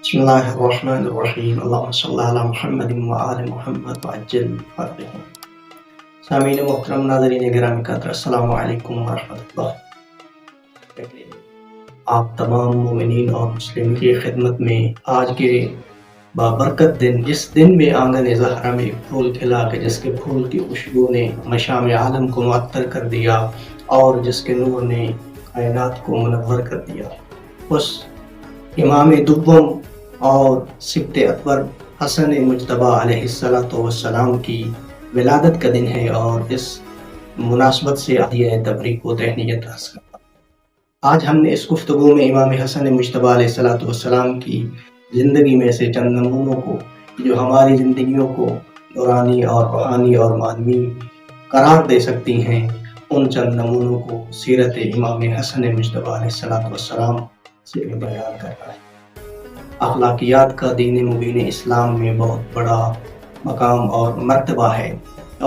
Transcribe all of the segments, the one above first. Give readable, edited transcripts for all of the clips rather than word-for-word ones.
بسم الله الرحمن الرحیم اللهم صل علی محمد و آل محمد وعجل فرجهم۔ سامعین محترم، ناظرین گرامی قدر، السلام علیکم ورحمۃ اللہ۔ آپ تمام مومنین اور مسلمین کی خدمت میں آج کے بابرکت دن، جس دن میں آنگن زہرا میں پھول کھلا کہ جس کے پھول کی خوشبو نے مشام عالم کو معطر کر دیا اور جس کے نور نے کائنات کو منور کر دیا، اس امام دوم اور سبط اکبر حسن مجتبیٰ علیہ السلام کی ولادت کا دن ہے، اور اس مناسبت سے عطیہ تبریک و تہنیت عرض کرتا ہوں۔ آج ہم نے اس گفتگو میں امام حسن مجتبیٰ علیہ السلام کی زندگی میں سے چند نمونوں کو، جو ہماری زندگیوں کو نورانی اور روحانی اور معنوی قرار دے سکتی ہیں، ان چند نمونوں کو سیرت امام حسن مجتبیٰ علیہ السلام سے بیان کرنا ہے۔ اخلاقیات کا دین مبین اسلام میں بہت بڑا مقام اور مرتبہ ہے،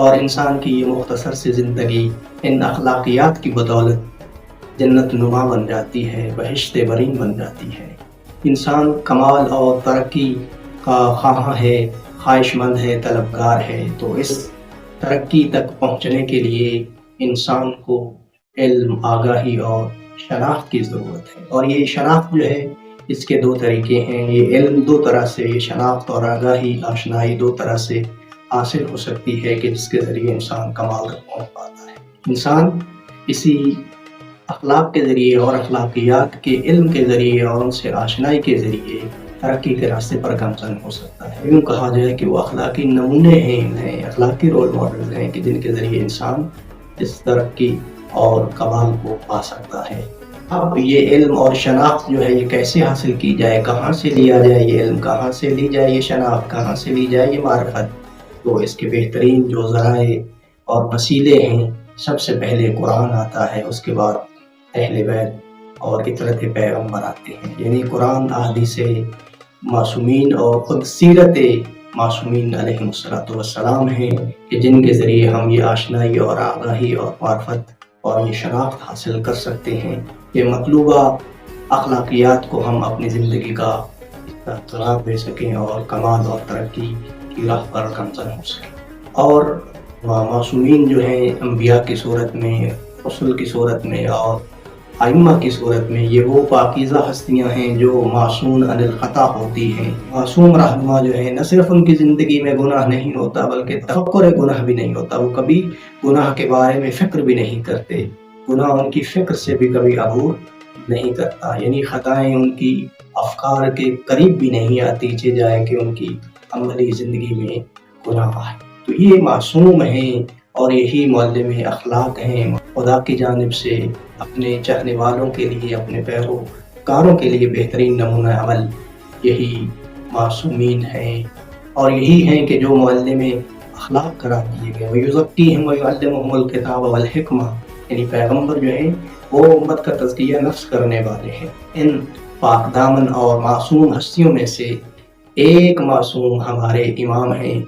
اور انسان کی یہ مختصر سی زندگی ان اخلاقیات کی بدولت جنت نما بن جاتی ہے، بہشت برین بن جاتی ہے۔ انسان کمال اور ترقی کا خواہاں ہے، خواہش مند ہے، طلبگار ہے، تو اس ترقی تک پہنچنے کے لیے انسان کو علم، آگاہی اور شناخت کی ضرورت ہے، اور یہ شناخت جو ہے اس کے دو طریقے ہیں۔ یہ علم دو طرح سے، یہ شناخت اور آگاہی، آشنائی دو طرح سے حاصل ہو سکتی ہے کہ جس کے ذریعے انسان کمال تک پہنچ پاتا ہے۔ انسان اسی اخلاق کے ذریعے اور اخلاقیات کے علم کے ذریعے اور ان سے آشنائی کے ذریعے ترقی کے راستے پر گامزن ہو سکتا ہے۔ یوں کہا جائے کہ وہ اخلاقی نمونے ہیں، اخلاقی رول ماڈل ہیں کہ جن کے ذریعے انسان اس ترقی اور کمال کو پا سکتا ہے۔ اب یہ علم اور شناخت جو ہے یہ کیسے حاصل کی جائے، کہاں سے لیا جائے یہ علم، کہاں سے لی جائے یہ شناخت، کہاں سے لی جائے یہ معرفت، تو اس کے بہترین جو ذرائع اور وسیلے ہیں، سب سے پہلے قرآن آتا ہے، اس کے بعد اہل بیت اور اطرت پیغمبر آتے ہیں۔ یعنی قرآن، احادیث معصومین اور خود سیرت معصومین علیہ السلام ہیں کہ جن کے ذریعے ہم یہ آشنائی اور آگاہی اور معرفت اور یہ شناخت حاصل کر سکتے ہیں کہ مطلوبہ اخلاقیات کو ہم اپنی زندگی کا قرار دے سکیں اور کمال اور ترقی کی راہ پر گامزن ہو سکیں۔ اور معصومین جو ہیں انبیاء کی صورت میں، رسول کی صورت میں اور ائمہ کی صورت میں، یہ وہ پاکیزہ ہستیاں ہیں جو معصوم عن الخطا ہوتی ہیں۔ معصوم رہنما جو ہے نہ صرف ان کی زندگی میں گناہ نہیں ہوتا بلکہ تفکر گناہ بھی نہیں ہوتا، وہ کبھی گناہ کے بارے میں فکر بھی نہیں کرتے، گناہ ان کی فکر سے بھی کبھی عبور نہیں کرتا، یعنی خطائیں ان کی افکار کے قریب بھی نہیں آتی، چہ جائے کہ ان کی عملی زندگی میں گناہ آئے۔ تو یہ معصوم ہیں اور یہی معلم اخلاق ہیں، خدا کی جانب سے اپنے چاہنے والوں کے لیے، اپنے پیروکاروں کے لیے بہترین نمونہ عمل یہی معصومین ہیں، اور یہی ہیں کہ جو معلم اخلاق قرار دیے گئے۔ وَيُزَكِّيهِمْ وَيُعَلِّمُهُمُ الْكِتَابَ وَالْحِكْمَةَ، یعنی پیغمبر جو ہیں وہ امت کا تزکیہ نفس کرنے والے ہیں۔ ان پاک دامن اور معصوم ہستیوں میں سے ایک معصوم ہمارے امام ہیں،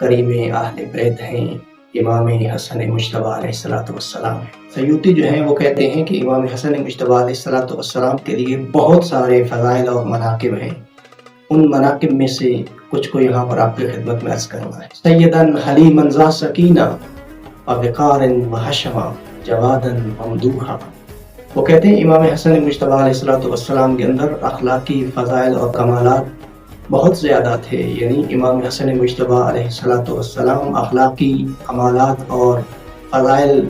کریم اہل بیت ہیں، امام حسن مجتبیٰ علیہ السلام۔ سیوطی جو ہیں وہ کہتے ہیں کہ امام حسن مجتبیٰ علیہ السلام کے لیے بہت سارے فضائل اور مناقب ہیں۔ ان مناقب میں سے کچھ کو یہاں پر آپ کی خدمت میں عرض کرنا ہے۔ سیداً حلیماً ذا سکینہ ووقار وحشمہ جوادا ممدوحا۔ وہ کہتے ہیں امام حسن مجتبیٰ علیہ السلام کے اندر اخلاقی فضائل اور کمالات بہت زیادہ تھے، یعنی امام حسن مجتبیٰ علیہ السلام اخلاقی کمالات اور فضائل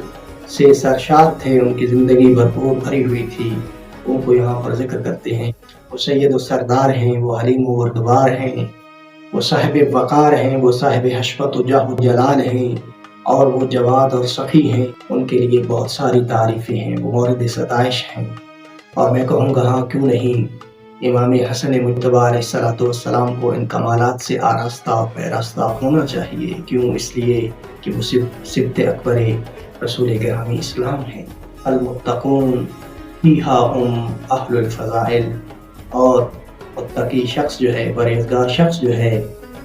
سے سرشار تھے، ان کی زندگی بھرپور بھری ہوئی تھی، ان کو یہاں پر ذکر کرتے ہیں۔ وہ سید و سردار ہیں، وہ حلیم و بردبار ہیں، وہ صاحب وقار ہیں، وہ صاحب حشمت و جاہ و جلال ہیں، اور وہ جواد اور سخی ہیں۔ ان کے لیے بہت ساری تعریفیں ہیں، وہ مورد ستائش ہیں، اور میں کہوں گا ہاں کیوں نہیں، امام حسن مجتبیٰ علیہ السلام کو ان کمالات سے آراستہ اور پیراستہ ہونا چاہیے۔ کیوں؟ اس لیے کہ وہ سبط اکبر رسول گرامی اسلام ہیں۔ المتقون فیہا ہم اہل الفضائل، اور متقی شخص جو ہے، پرہیزگار شخص جو ہے،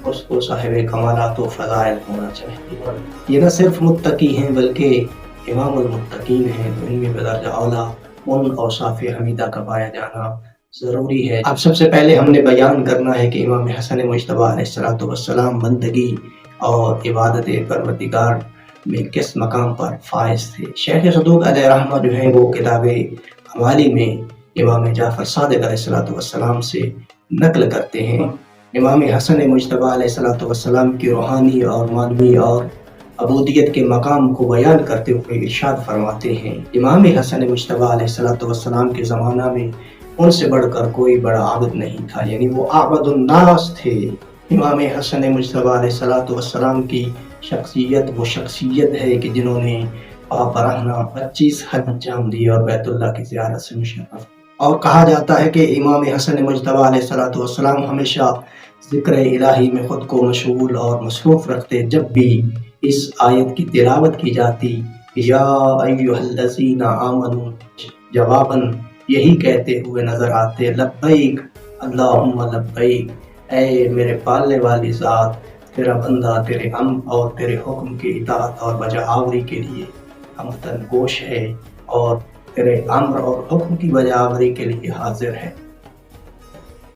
اس کو صاحب کمالات و فضائل ہونا چاہیے۔ یہ نہ صرف متقی ہیں بلکہ امام المتقین ہیں، تو ان میں بدرجہ اولیٰ ان اوصاف حمیدہ کا پایا جانا ضروری ہے۔ اب سب سے پہلے ہم نے بیان کرنا ہے کہ امام حسن مجتبیٰ علیہ السلام بندگی اور عبادت پروردگار میں کس مقام پر فائز تھے۔ شیخ صدوق علیہ رحمہ جو ہیں وہ کتاب حوالی میں امام جعفر صادق علیہ السلام سے نقل کرتے ہیں۔ امام حسن مجتبیٰ علیہ السلام کی روحانی اور معنوی اور عبودیت کے مقام کو بیان کرتے ہوئے ارشاد فرماتے ہیں، امام حسن مجتبیٰ علیہ السلام کے زمانہ میں ان سے بڑھ کر کوئی بڑا عابد نہیں تھا، یعنی وہ اعبد الناس تھے۔ امام حسن مجتبیٰ علیہ السلام کی شخصیت وہ شخصیت ہے کہ جنہوں نے پاک برہنہ 25 حج انجام دی اور بیت اللہ کی زیارت سے مشرف۔ اور کہا جاتا ہے کہ امام حسن مجتبیٰ علیہ السلام ہمیشہ ذکر الہی میں خود کو مشغول اور مصروف رکھتے، جب بھی اس آیت کی تلاوت کی جاتی یا ایھا الذین آمنوا جواباً یہی کہتے ہوئے نظر آتے، لبیک اللہم لبیک، اے میرے پالنے والی ذات، تیرا بندہ تیرے امر اور تیرے حکم کی اطاعت اور بجا آوری کے لیے ہمتن گوش ہے اور تیرے امر اور حکم کی بجا آوری کے لیے حاضر ہے۔